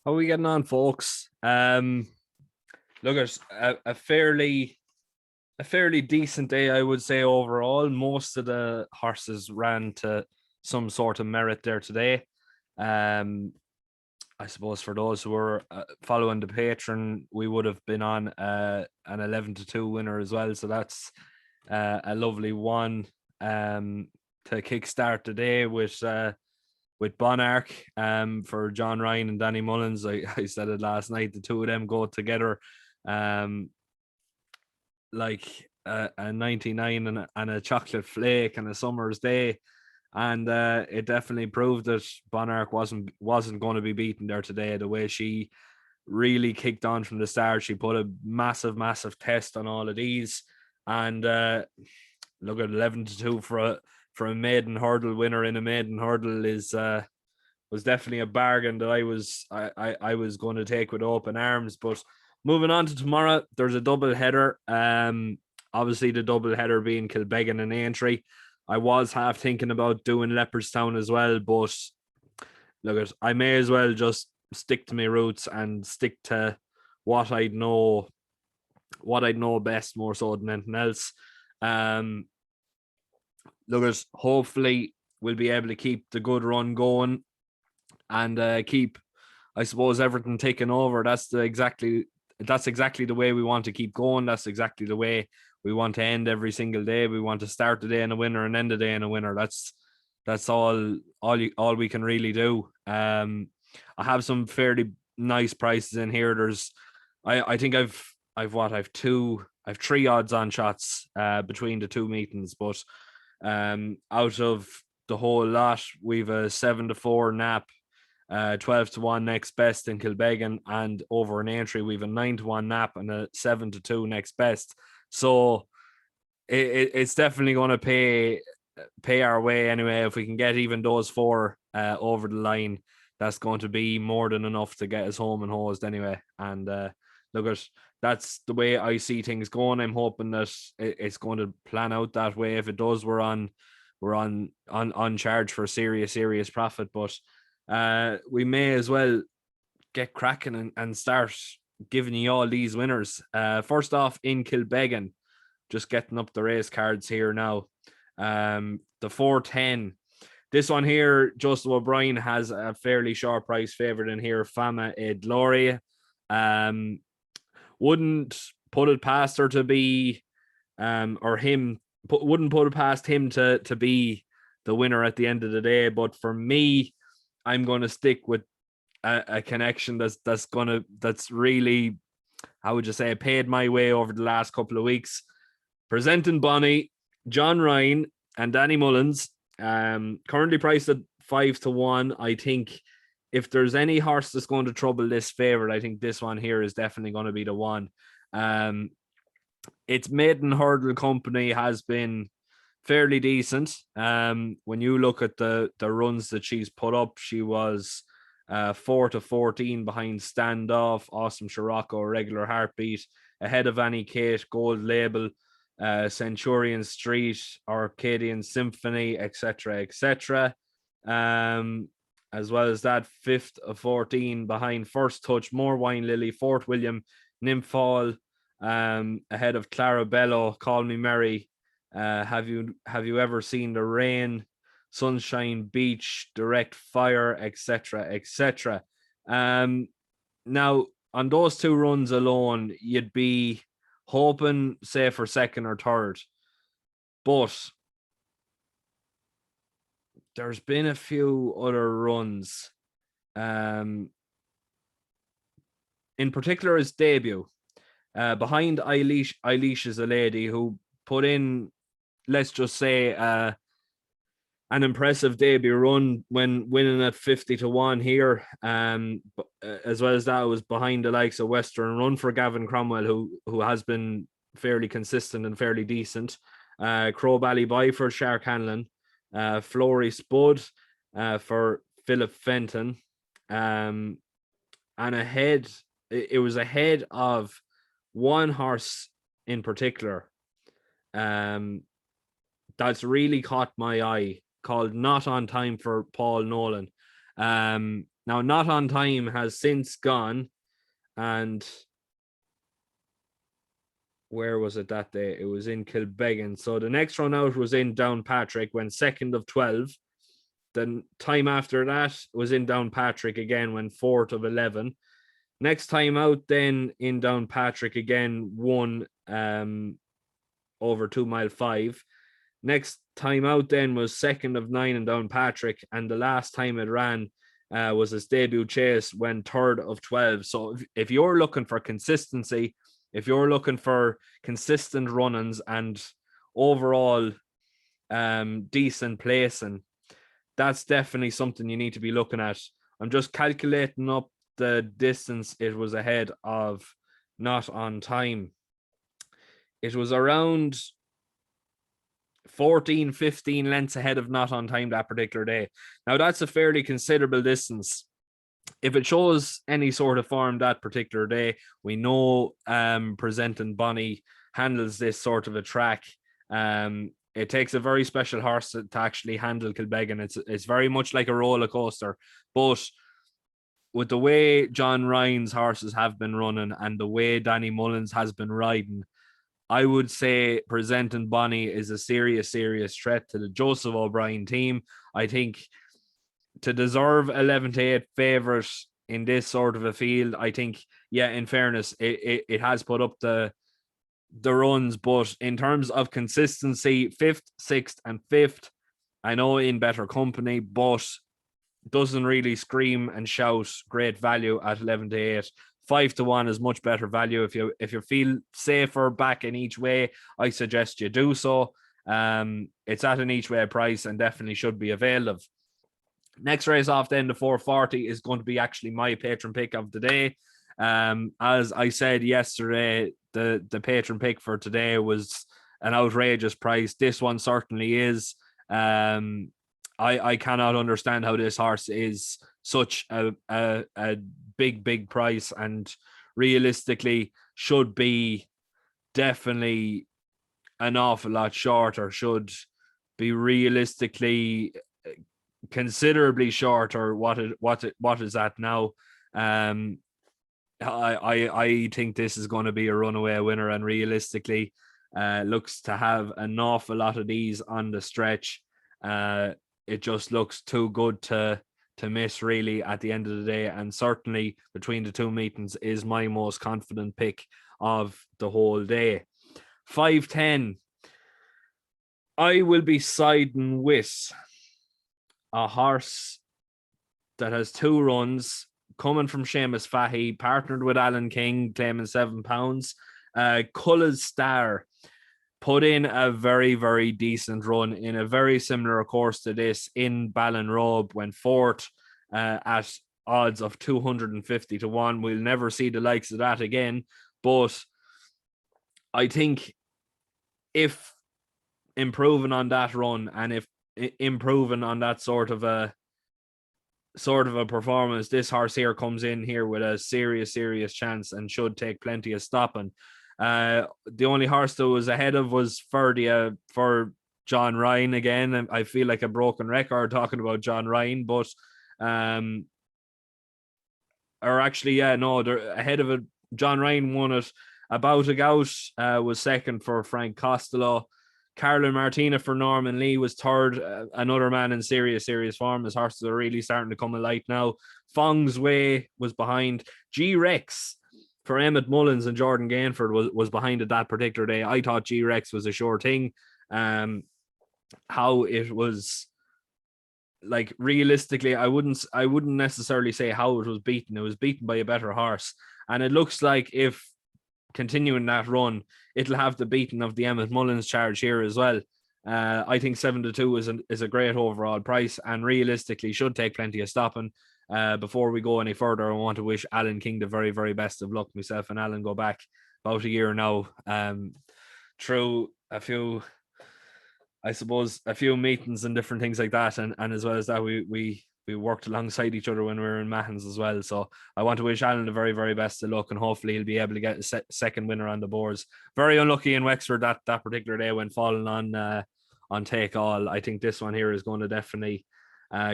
How are we getting on, folks? Look at a fairly decent day, I would say overall. Most of the horses ran to some sort of merit there today. Um, I suppose for those who were following the patron, we would have been on an 11-2 winner as well. So that's a lovely one to kickstart the day with Bonark for John Ryan and Danny Mullins. I said it last night. The two of them go together um, like a 99 and a chocolate flake and a summer's day. And it definitely proved that Bonark wasn't going to be beaten there today. The way she really kicked on from the start, she put a massive test on all of these. And look at 11-2 for a maiden hurdle winner in a maiden hurdle is was definitely a bargain that I was going to take with open arms. But moving on to tomorrow, there's a double header. Obviously the double header being Kilbeggan and Aintree. I was half thinking about doing Leopardstown as well, but look, I may as well just stick to my roots and stick to what I'd know, best more so than anything else. Um, look, hopefully we'll be able to keep the good run going and keep, I suppose, everything taken over. That's exactly the way we want to keep going. That's exactly the way we want to end every single day. We want to start the day in a winner and end the day in a winner. That's all we can really do. I have some fairly nice prices in here. I think I've three odds on shots between the two meetings, but out of the whole lot, we've a 7-4 nap, 12-1 next best in Kilbeggan, and over an Aintree we've a 9-1 nap and a 7-2 next best. So it's definitely going to pay our way anyway. If we can get even those four over the line, that's going to be more than enough to get us home and hosed anyway. And that's the way I see things going. I'm hoping that it's going to plan out that way. If it does, we're on charge for serious profit. But we may as well get cracking and start giving you all these winners. First off, in Kilbeggan, just getting up the race cards here now. The 410. This one here, Joseph O'Brien has a fairly short price favorite in here, Fama e Gloria. Wouldn't put it past her to be, or him, wouldn't put it past him to be the winner at the end of the day. But for me, I'm going to stick with a connection that's really, how would you say, paid my way over the last couple of weeks. Presenting Bonnie, John Ryan, and Danny Mullins. Currently priced at 5-1. I think if there's any horse that's going to trouble this favorite, I think this one here is definitely going to be the one. Its maiden hurdle company has been fairly decent. When you look at the runs that she's put up, she was 4-14 behind Standoff, Awesome Scirocco, Regular Heartbeat, ahead of Annie Kate, Gold Label, Centurion Street, Arcadian Symphony, etc. As well as that, 5th of 14 behind First Touch, More Wine Lily, Fort William, Nymphal, ahead of Clarabello, Call Me Mary, have you ever seen the rain, Sunshine Beach, Direct Fire, etc. Now on those two runs alone, you'd be hoping, say, for second or third, but there's been a few other runs. In particular, his debut. Behind Eilish is a lady who put in, let's just say, an impressive debut run when winning at 50-1 here. As well as that, it was behind the likes of Western Run for Gavin Cromwell, who has been fairly consistent and fairly decent. Crow Valley Boy for Shark Hanlon, Flory Spud for Philip Fenton, and ahead, it was ahead of one horse in particular that's really caught my eye, called Not on Time for Paul Nolan. Now, Not On Time has since gone, and where was it that day? It was in Kilbeggan. So the next run out was in Downpatrick, went second of 12. The time after that was in Downpatrick again, went fourth of 11. Next time out, then in Downpatrick again, won over 2 mile 5. Next time out, then was second of 9 in Downpatrick, and the last time it ran was his debut chase, when third of 12. So if you're looking for consistency, if you're looking for consistent run-ins and overall decent placing, that's definitely something you need to be looking at. I'm just calculating up the distance it was ahead of Not On Time. It was around 14, 15 lengths ahead of Not On Time that particular day. Now, that's a fairly considerable distance. If it shows any sort of form that particular day, we know Presenting Bonnie handles this sort of a track. It takes a very special horse to actually handle Kilbeggan. It's very much like a roller coaster, but with the way John Ryan's horses have been running and the way Danny Mullins has been riding, I would say Presenting Bonnie is a serious threat to the Joseph O'Brien team. I think to deserve 11-8 favourite in this sort of a field, I think, yeah, in fairness, it has put up the runs, but in terms of consistency, 5th, 6th, and 5th, I know in better company, but doesn't really scream and shout great value at 11-8. 5-1 is much better value. If you feel safer back in each way, I suggest you do so. It's at an each way price and definitely should be available. Next race off then, the 440, is going to be actually my patron pick of the day. As I said yesterday, the patron pick for today was an outrageous price. This one certainly is. I cannot understand how this horse is such a big price, and realistically should be definitely an awful lot shorter, should be realistically considerably shorter what is that now. I think this is going to be a runaway winner, and realistically looks to have an awful lot of these on the stretch. It just looks too good to miss, really, at the end of the day, and certainly between the two meetings is my most confident pick of the whole day. 5-10, I will be siding with a horse that has 2 runs, coming from Seamus Fahey, partnered with Alan King, claiming £7. Culla's Star put in a very decent run in a very similar course to this in Ballinrobe, went fourth at odds of 250-1. We'll never see the likes of that again, but I think if improving on that run, and if improving on that sort of a performance, this horse here comes in here with a serious chance and should take plenty of stopping. The only horse that was ahead of was Ferdia for John Ryan again. And I feel like a broken record talking about John Ryan, but they're ahead of it. John Ryan won it. About a Gout was second for Frank Costello. Carolyn Martina for Norman Lee was third. Another man in serious form. His horses are really starting to come alight now. Fong's Way was behind. G-Rex for Emmett Mullins and Jordan Gainford was behind it that particular day. I thought G-Rex was a sure thing. How it was, like, realistically, I wouldn't necessarily say how it was beaten. It was beaten by a better horse. And it looks like if continuing that run, it'll have the beating of the Emmett Mullins charge here as well. I think 7-2 is a great overall price, and realistically should take plenty of stopping. Before we go any further, I want to wish Alan King the very best of luck. Myself and Alan go back about a year now, through a few meetings and different things like that, and as well as that, we worked alongside each other when we were in Mahons as well. So I want to wish Alan the very best of luck, and hopefully he'll be able to get a second winner on the boards. Very unlucky in Wexford that particular day when falling on Take All. I think this one here is going to definitely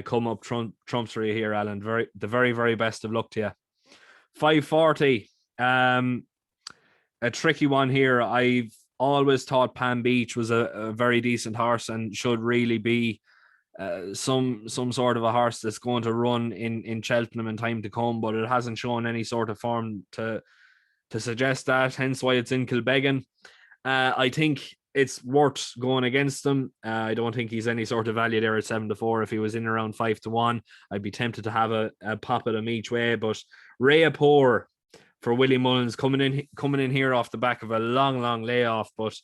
come up trumps for you here, Alan. The very, very best of luck to you. 540. A tricky one here. I've always thought Palm Beach was a very decent horse and should really be some sort of a horse that's going to run in Cheltenham in time to come, but it hasn't shown any sort of form to suggest that, hence why it's in Kilbeggan. I think it's worth going against him. I don't think he's any sort of value there at 7-4. If he was in around 5-1, I'd be tempted to have a pop at him each way. But Rayapur for Willie Mullins coming in here off the back of a long layoff. But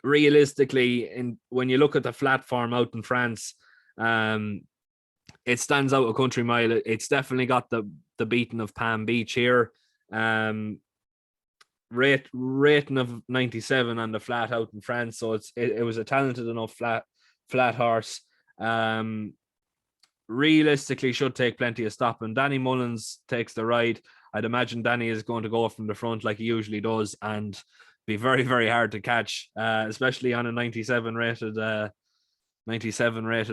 realistically, when you look at the flat form out in France, it stands out a country mile. It's definitely got the beating of Palm Beach here. Rating of 97 on the flat out in France, so it was a talented enough flat horse. Realistically should take plenty of stopping. Danny Mullins takes the ride. I'd imagine Danny is going to go from the front like he usually does and be very, very hard to catch, especially on a 97 rated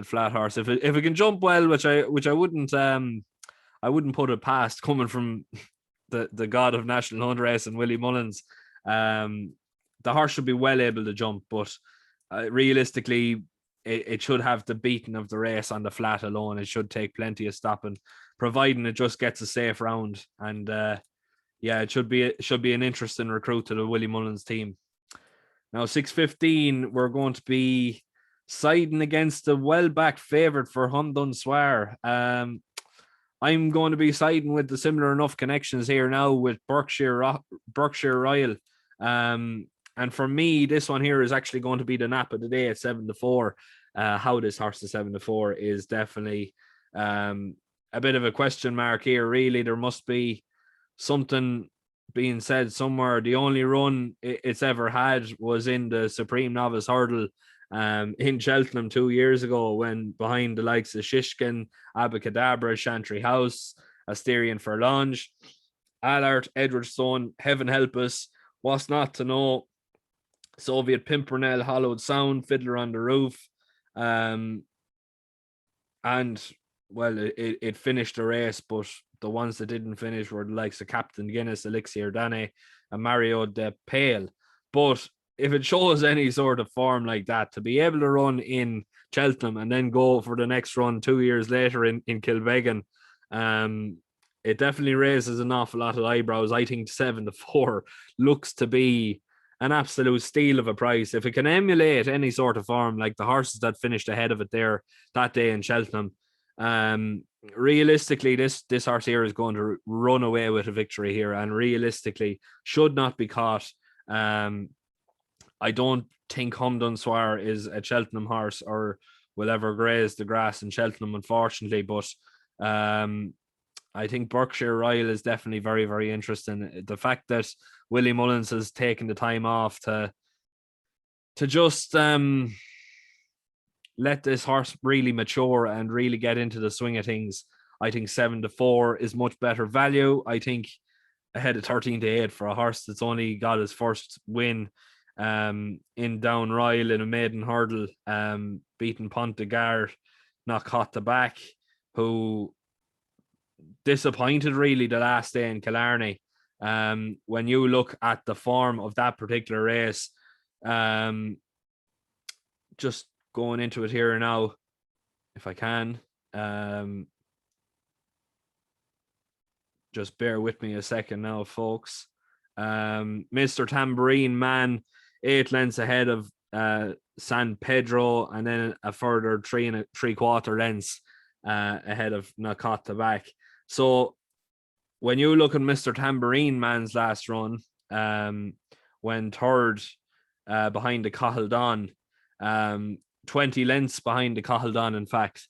flat horse. If it can jump well, which I wouldn't put it past, coming from the god of national hunt race and Willie Mullins. The horse should be well able to jump, but realistically, it should have the beating of the race on the flat alone. It should take plenty of stopping, providing it just gets a safe round. And it should be an interesting recruit to the Willie Mullins team. Now, 6:15, we're going to be siding against the well-backed favourite for Hundun Swar. I'm going to be siding with the similar enough connections here now with Berkshire Royal. And for me, this one here is actually going to be the nap of the day at 7-4. How this horse to 7-4 is definitely a bit of a question mark here. Really, there must be something being said somewhere. The only run it's ever had was in the Supreme Novice Hurdle in Cheltenham 2 years ago, when behind the likes of Shishkin, Abacadabra, Chantry House, Asterion Furlonge, Allard, Edwardstone, Heaven Help Us, What's Not to Know, Soviet Pimpernel, Hollowed Sound, Fiddler on the Roof, and well, it finished the race, but the ones that didn't finish were the likes of Captain Guinness, Elixir Dane, and Mario de Pale. But if it shows any sort of form like that, to be able to run in Cheltenham and then go for the next run 2 years later in Kilbeggan, it definitely raises an awful lot of eyebrows. I think 7-4 looks to be an absolute steal of a price. If it can emulate any sort of form like the horses that finished ahead of it there that day in Cheltenham, realistically, this horse here is going to run away with a victory here, and realistically should not be caught. I don't think Humdun Swar is a Cheltenham horse or will ever graze the grass in Cheltenham, unfortunately. But I think Berkshire Royal is definitely very, very interesting. The fact that Willie Mullins has taken the time off to just let this horse really mature and really get into the swing of things. I think 7-4 is much better value. I think ahead of 13-8 for a horse that's only got his first win in Down Royal in a maiden hurdle, beating Pont de Gard, not caught the back, who disappointed really the last day in Killarney. When you look at the form of that particular race, just going into it here now, if I can, just bear with me a second now, folks. Mr. Tambourine Man, 8 lengths ahead of San Pedro, and then a further 3 3/4 lengths ahead of Nakot the back. So when you look at Mr. Tambourine Man's last run, when third behind the Cahaldon, 20 lengths behind the Cahaldon, in fact,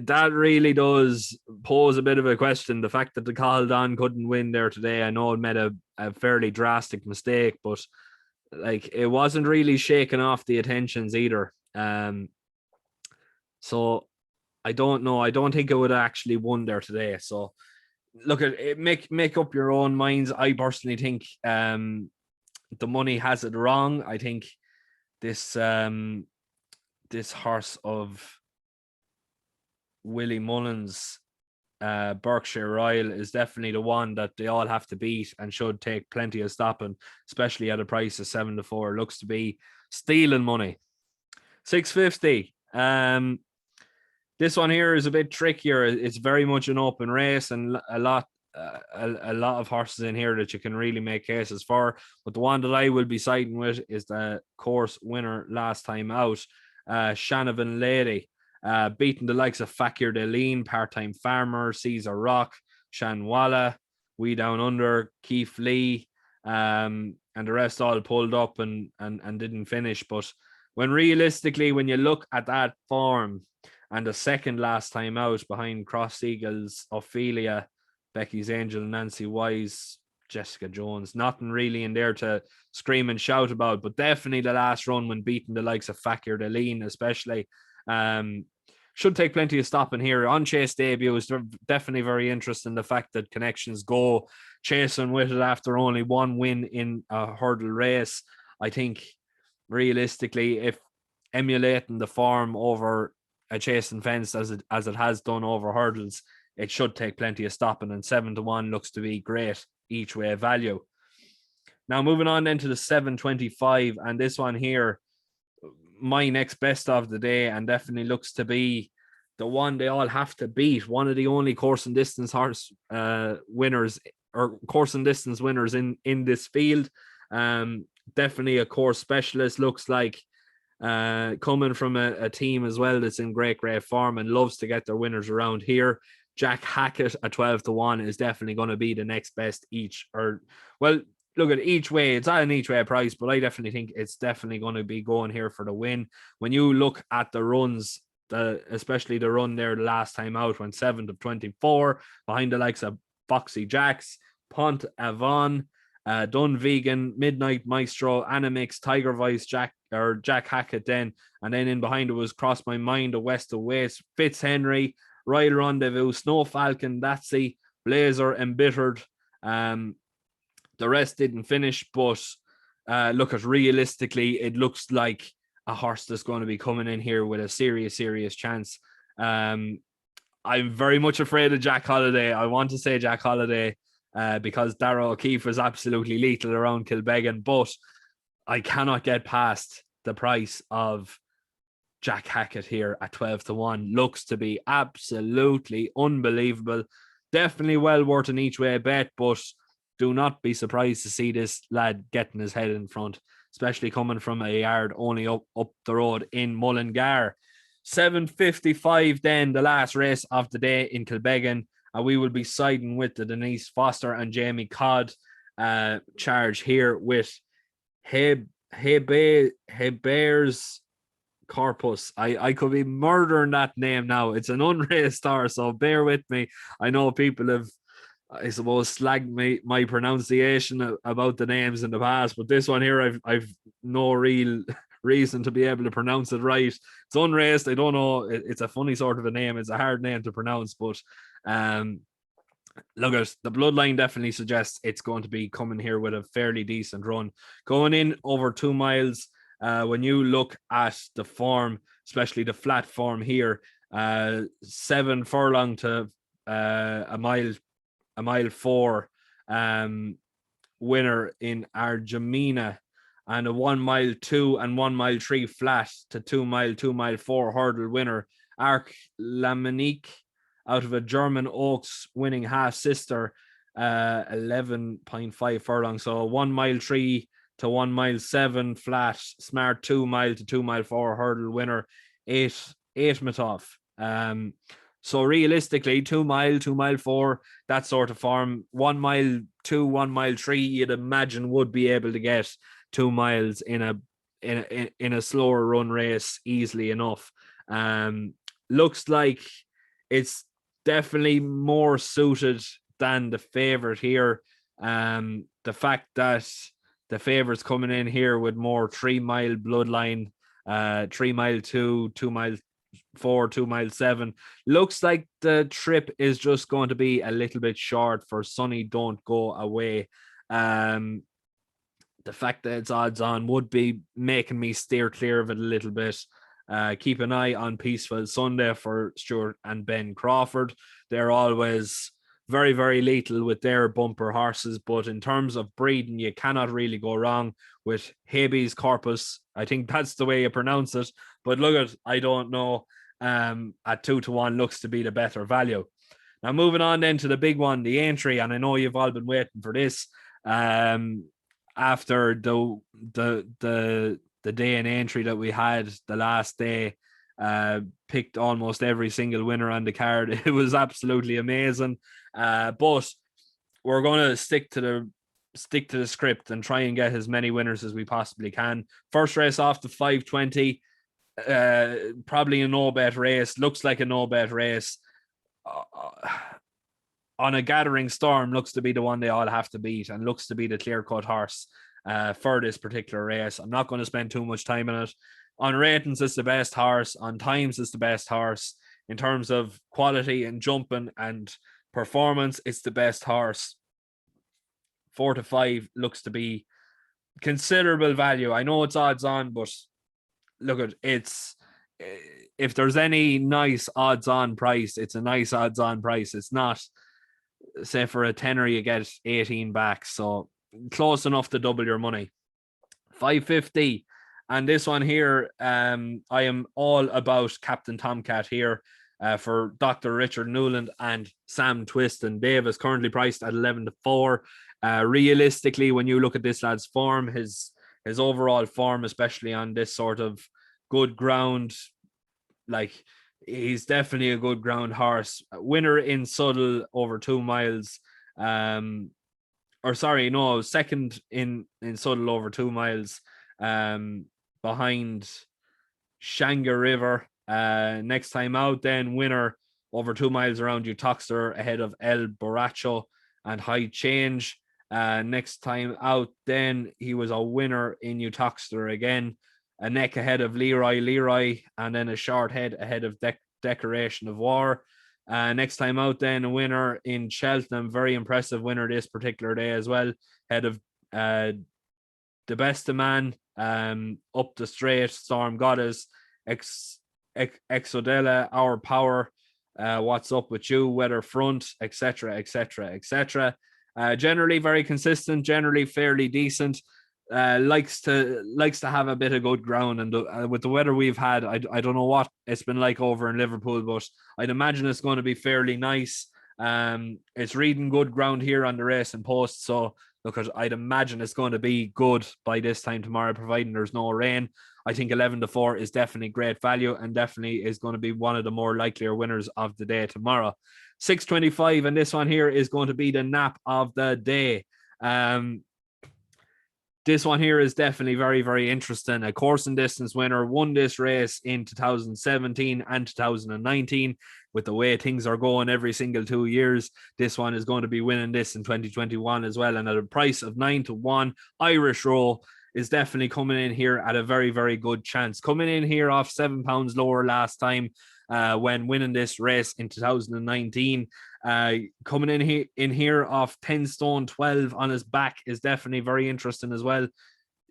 that really does pose a bit of a question. The fact that the Cahaldon couldn't win there today, I know it made a fairly drastic mistake, but like it wasn't really shaking off the attentions either. So I don't know. I don't think it would have actually won there today. So look at it, make up your own minds. I personally think the money has it wrong. I think this horse of Willie Mullins, Berkshire Royal is definitely the one that they all have to beat and should take plenty of stopping, especially at a price of 7-4. Looks to be stealing money. 650. This one here is a bit trickier. It's very much an open race and a lot of horses in here that you can really make cases for. But the one that I will be siding with is the course winner last time out, Shanavan Lady, beating the likes of Fakir Deline, Part-Time Farmer, Caesar Rock, Shanwalla, We Down Under, Keith Lee, and the rest all pulled up and didn't finish. But when you look at that form, and the second last time out behind Cross Eagles, Ophelia, Becky's Angel, Nancy Wise, Jessica Jones. Nothing really in there to scream and shout about, but definitely the last run when beating the likes of Fakir Deline, especially. Should take plenty of stopping here. On Chase debut is definitely very interesting. The fact that Connections Go chasing with it after only one win in a hurdle race. I think realistically, if emulating the form over a chasing fence as it has done over hurdles, it should take plenty of stopping, and 7-1 looks to be great each way value. Now moving on then to the 725, and this one here, my next best of the day, and definitely looks to be the one they all have to beat. One of the only course and distance horse winners, or course and distance winners in this field. Definitely a course specialist, looks like, coming from a team as well that's in great form and loves to get their winners around here. Jack Hackett at 12-1 is definitely going to be the next best look at each way. It's at an each way price, but I definitely think it's definitely going to be going here for the win. When you look at the runs, especially the run there the last time out, went 7-24 behind the likes of Foxy Jacks, Pont Avon, Dunvegan, Midnight Maestro, Animix, Tiger Vice, Jack Hackett then, and then in behind it was Cross My Mind, the West of Waste, Fitzhenry, Royal Rendezvous, Snow Falcon, Datsy, Blazer, Embittered. The rest didn't finish, but look at realistically, it looks like a horse that's going to be coming in here with a serious chance. I'm very much afraid of Jack Holiday. I want to say Jack Holiday because Darragh O'Keefe was absolutely lethal around Kilbeggan, but I cannot get past the price of Jack Hackett here at 12-1. Looks to be absolutely unbelievable. Definitely well worth an each way bet, but do not be surprised to see this lad getting his head in front, especially coming from a yard only up the road in Mullingar. 7:55 then, the last race of the day in Kilbeggan, and we will be siding with the Denise Foster and Jamie Codd charge here with Heber's Corpus. I could be murdering that name now. It's an unraced star, so bear with me. I know people have, I suppose, slagged my pronunciation about the names in the past, but this one here, I've no real reason to be able to pronounce it right. It's unraced. I don't know. It's a funny sort of a name. It's a hard name to pronounce, but look at the bloodline definitely suggests it's going to be coming here with a fairly decent run. Going in over 2 miles, when you look at the form, especially the flat form here, 7 furlong to a mile 4 winner in Argemina, and a 1 mile 2 and 1 mile 3 flat to 2 mile 4 hurdle winner, Arc Lamanique, out of a German Oaks winning half sister, 11.5 furlong. So 1 mile 3 to 1 mile 7 flat, smart 2 mile to 2 mile 4 hurdle winner, 8 Matoff. So realistically, 2 mile 4, that sort of form, 1 mile 2, 1 mile 3, you'd imagine would be able to get 2 miles in a slower run race easily enough. Looks like it's definitely more suited than the favorite here. The fact that the favorite's coming in here with more 3 mile bloodline, 3 mile 2, 2 mile 4, 2 mile 7. Looks like the trip is just going to be a little bit short for Sonny Don't Go Away. The fact that it's odds on would be making me steer clear of it a little bit. Keep an eye on Peaceful Sunday for Stuart and Ben Crawford. They're always very, very lethal with their bumper horses. But in terms of breeding, you cannot really go wrong with Habeas Corpus. I think that's the way you pronounce it. But look at, I don't know. At 2-1 looks to be the better value. Now, moving on then to the big one, the Aintree, and I know you've all been waiting for this. After the day in Aintree that we had the last day, picked almost every single winner on the card. It was absolutely amazing. But we're going to stick to the script and try and get as many winners as we possibly can. First race off the 520. Probably a no bet race. Looks like a no bet race. On a Gathering Storm, looks to be the one they all have to beat, and looks to be the clear-cut horse for this particular race. I'm not going to spend too much time on it. On ratings, it's the best horse. On times, it's the best horse. In terms of quality and jumping and performance, it's the best horse. 4-5 looks to be considerable value. I know it's odds on, but look at it's. If there's any nice odds on price, it's a nice odds on price. It's not, say, for a tenner you get 18 back, so close enough to double your money. 550, and this one here, I am all about Captain Tomcat here for Dr. Richard Newland and Sam Twiston. Davis currently priced at 11-4. Realistically, when you look at this lad's form, his overall form, especially on this sort of good ground, like, he's definitely a good ground horse. Winner in Suddle over 2 miles. Second in Suddle over 2 miles. Behind Shanga River. Next time out, then winner over 2 miles around Utoxter ahead of El Borracho and High Change. Next time out, then he was a winner in Utoxter again. A neck ahead of Leroy, and then a short head ahead of Decoration of War. Next time out, then a winner in Cheltenham. Very impressive winner this particular day as well. Head of The Best of Man, Up the Straight, Storm Goddess, Exodella, Our Power, What's Up With You, Weather Front, etc., etc., etc. Generally very consistent, generally fairly decent. Likes to have a bit of good ground, and with the weather we've had, I don't know what it's been like over in Liverpool, but I'd imagine it's going to be fairly nice. It's reading good ground here on the Race and Post, so look, I'd imagine it's going to be good by this time tomorrow, providing there's no rain. I think 11-4 is definitely great value, and definitely is going to be one of the more likelier winners of the day tomorrow. 625, and this one here is going to be the nap of the day. This one here is definitely very, very interesting. A course and distance winner, won this race in 2017 and 2019. With the way things are going every single 2 years, this one is going to be winning this in 2021 as well. And at a price of 9-1, Irish Row is definitely coming in here at a very, very good chance. Coming in here off £7 lower last time when winning this race in 2019. Coming in here off 10 stone 12 on his back is definitely very interesting as well.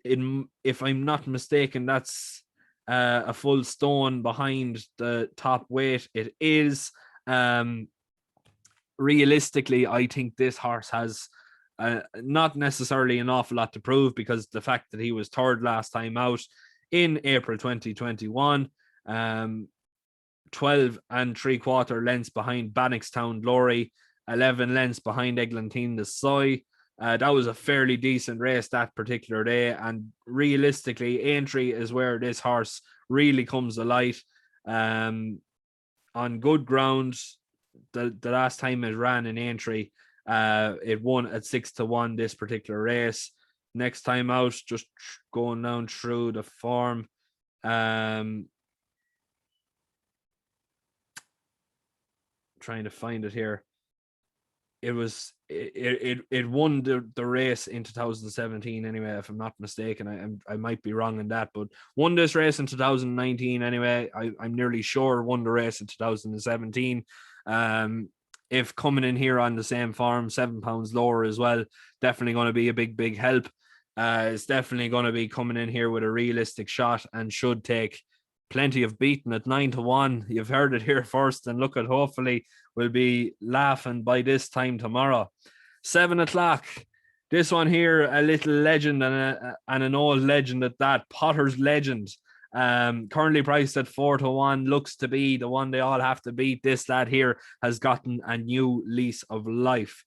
If I'm not mistaken, that's a full stone behind the top weight. It is. Realistically, I think this horse has not necessarily an awful lot to prove, because the fact that he was third last time out in April 2021, 12 3/4 lengths behind Bannockstown Glory, 11 lengths behind Eglantine the Soy. That was a fairly decent race that particular day, and realistically, Aintree is where this horse really comes alight. On good ground, the last time it ran in Aintree, it won at 6-1 this particular race. Next time out, just going down through the form, trying to find it here. It won the race in 2017 anyway, if I'm not mistaken. I might be wrong in that, but won this race in 2019 anyway. I'm nearly sure won the race in 2017. If coming in here on the same farm, £7 lower as well, definitely going to be a big help. It's definitely going to be coming in here with a realistic shot and should take plenty of beating at 9-1. You've heard it here first, and look at, hopefully we'll be laughing by this time tomorrow. 7 o'clock. This one here, a little legend and an old legend at that. Potter's Legend. Currently priced at 4-1, looks to be the one they all have to beat. This lad here has gotten a new lease of life.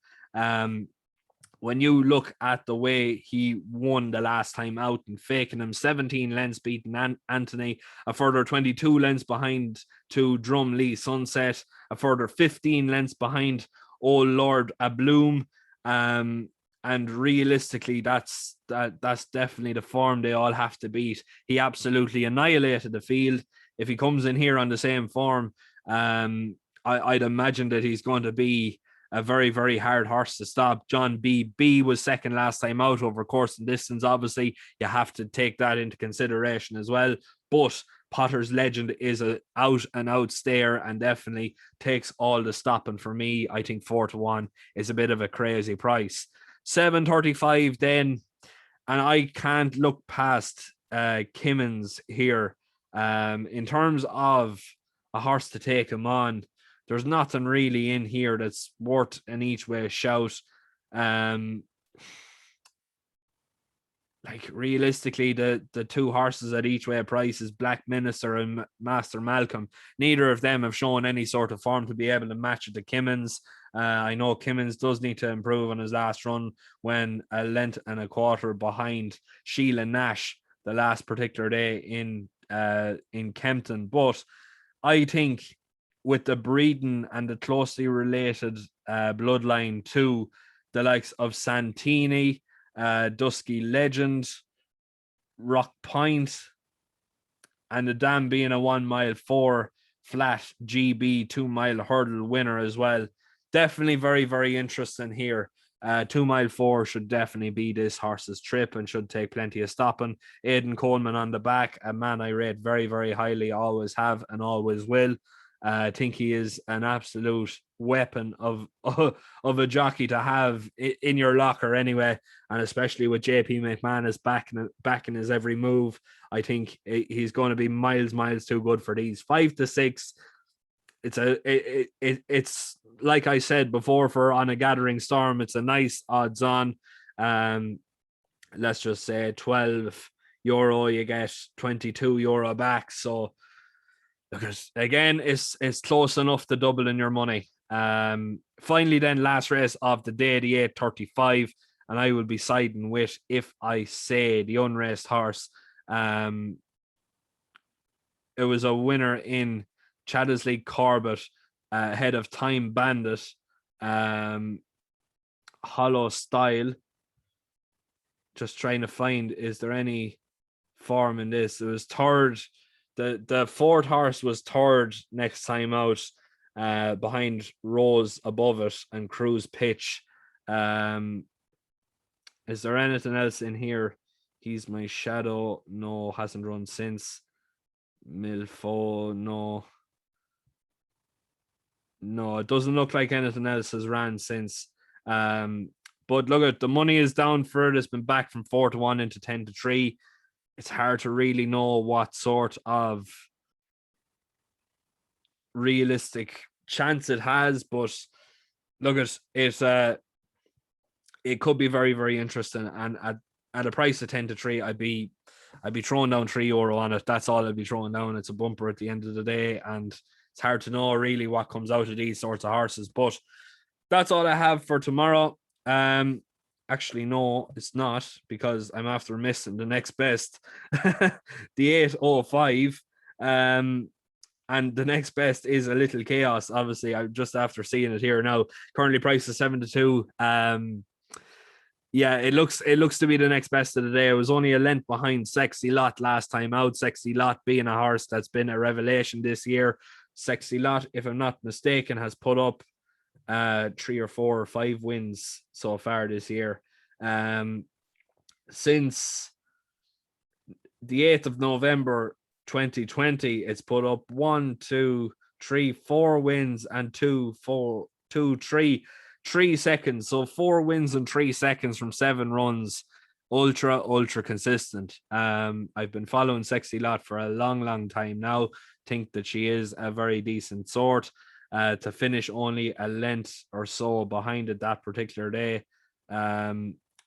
When you look at the way he won the last time out and faking him, 17 lengths beating Anthony, a further 22 lengths behind to Drumlee Sunset, a further 15 lengths behind Old Lord Abloom. And realistically, that's definitely the form they all have to beat. He absolutely annihilated the field. If he comes in here on the same form, I'd imagine that he's going to be a very, very hard horse to stop. John B was second last time out over course and distance. Obviously, you have to take that into consideration as well. But Potter's Legend is a out-and-out stayer and definitely takes all the stopping for me. I think 4-1 is a bit of a crazy price. 7.35 then, and I can't look past Kimmins here. In terms of a horse to take him on, there's nothing really in here that's worth an each way shout. Like realistically, the two horses at each way price is Black Minister and Master Malcolm. Neither of them have shown any sort of form to be able to match it to Kimmins. I know Kimmins does need to improve on his last run when a length and a quarter behind Sheila Nash the last particular day in Kempton. But I think with the breeding and the closely related bloodline to the likes of Santini, Dusky Legend, Rock Point, and the dam being a 1 mile 4 flat GB 2 mile hurdle winner as well. Definitely very, very interesting here. 2 mile 4 should definitely be this horse's trip and should take plenty of stopping. Aidan Coleman on the back, a man I rate very, very highly, always have and always will. I think he is an absolute weapon of a jockey to have in your locker anyway, and especially with JP McManus backing his every move. I think he's going to be miles too good for these 5-6. It's like I said before for On a Gathering Storm. It's a nice odds on. Let's just say €12, you get €22 back. So because again, it's close enough to doubling your money. Finally, then last race of the day, the 8.35, and I will be siding with If I Say, the unraced horse. It was a winner in Chaddesley Corbett ahead of Time Bandit, Hollow Style. Just trying to find, is there any form in this? It was third. The fourth horse was third next time out, behind Rose above it and Cruise Pitch. Is there anything else in here? He's My Shadow. No, hasn't run since. Milfo. No, it doesn't look like anything else has ran since. But look at the money is down for it. It's been back from 4-1 into 10-3. It's hard to really know what sort of realistic chance it has, but look at it. It could be very, very interesting. And at a price of 10-3, I'd be throwing down €3 on it. That's all I'd be throwing down. It's a bumper at the end of the day, and it's hard to know really what comes out of these sorts of horses. But that's all I have for tomorrow. Actually, no, it's not, because I'm after missing the next best, the 8.05. And the next best is A Little Chaos. Obviously, I'm just after seeing it here now. Currently priced at 7-2. Yeah, it looks to be the next best of the day. It was only a length behind Sexy Lot last time out. Sexy Lot being a horse that's been a revelation this year. Sexy Lot, if I'm not mistaken, has put up 3 or 4 or 5 wins so far this year. Since the 8th of November 2020, it's put up 1, 2, 3, 4 wins and 3 seconds. So 4 wins in 3 seconds from 7 runs. ultra consistent. I've been following Sexy Lot for a long time now. Think that she is a very decent sort. To finish only a length or so behind it that particular day, a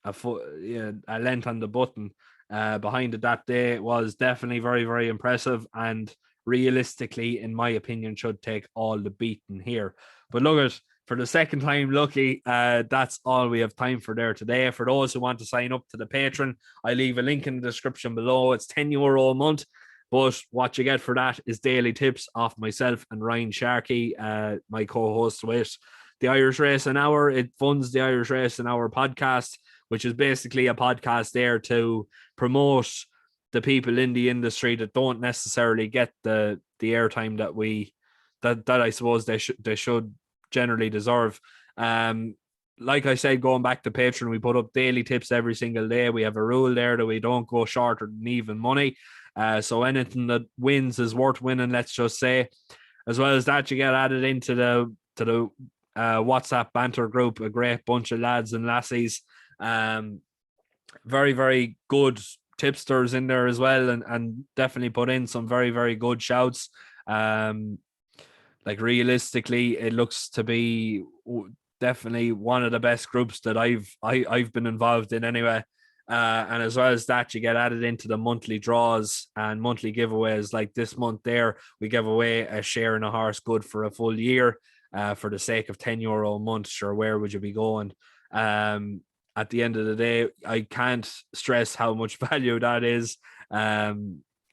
length on the button behind it that day was definitely very impressive, and realistically, in my opinion, should take all the beating here. But look at, for the second time lucky, that's all we have time for there today. For those who want to sign up to the Patreon, I leave a link in the description below. It's €10 a month, but what you get for that is daily tips off myself and Ryan Sharkey, my co-host with the Irish Race an Hour. It funds the Irish Race an Hour podcast, which is basically a podcast there to promote the people in the industry that don't necessarily get the airtime that I suppose they should generally deserve. Like I said, going back to Patreon, we put up daily tips every single day. We have a rule there that we don't go shorter than even money. So anything that wins is worth winning, let's just say. As well as that, you get added into the WhatsApp banter group, a great bunch of lads and lassies. Very good tipsters in there as well, and definitely put in some very good shouts. Like realistically, it looks to be definitely one of the best groups that I've been involved in anyway. And as well as that, you get added into the monthly draws and monthly giveaways. Like this month there, we give away a share in a horse good for a full year for the sake of €10 a month. Sure, where would you be going? At the end of the day, I can't stress how much value that is.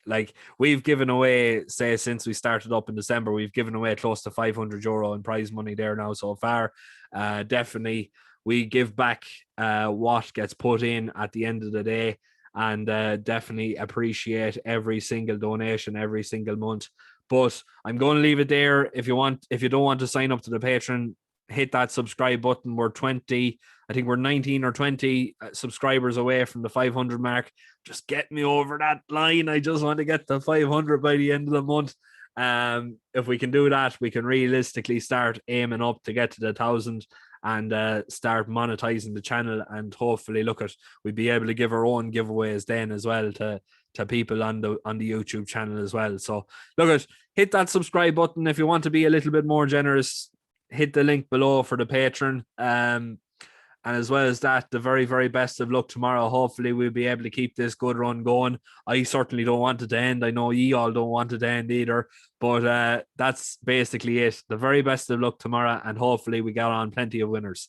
Like we've given away, say, since we started up in December, we've given away close to €500 in prize money there now so far. Definitely, we give back what gets put in at the end of the day, and definitely appreciate every single donation every single month. But I'm going to leave it there. If you don't want to sign up to the Patreon, hit that subscribe button. I think we're 19 or 20 subscribers away from the 500 mark. Just get me over that line. I just want to get to 500 by the end of the month. If we can do that, we can realistically start aiming up to get to the 1,000 and start monetizing the channel, and hopefully we'd be able to give our own giveaways then as well to people on the YouTube channel as well. So hit that subscribe button. If you want to be a little bit more generous, hit the link below for the Patreon. And as well as that, the very best of luck tomorrow. Hopefully we'll be able to keep this good run going. I certainly don't want it to end. I know ye all don't want it to end either. But that's basically it. The very best of luck tomorrow, and hopefully we get on plenty of winners.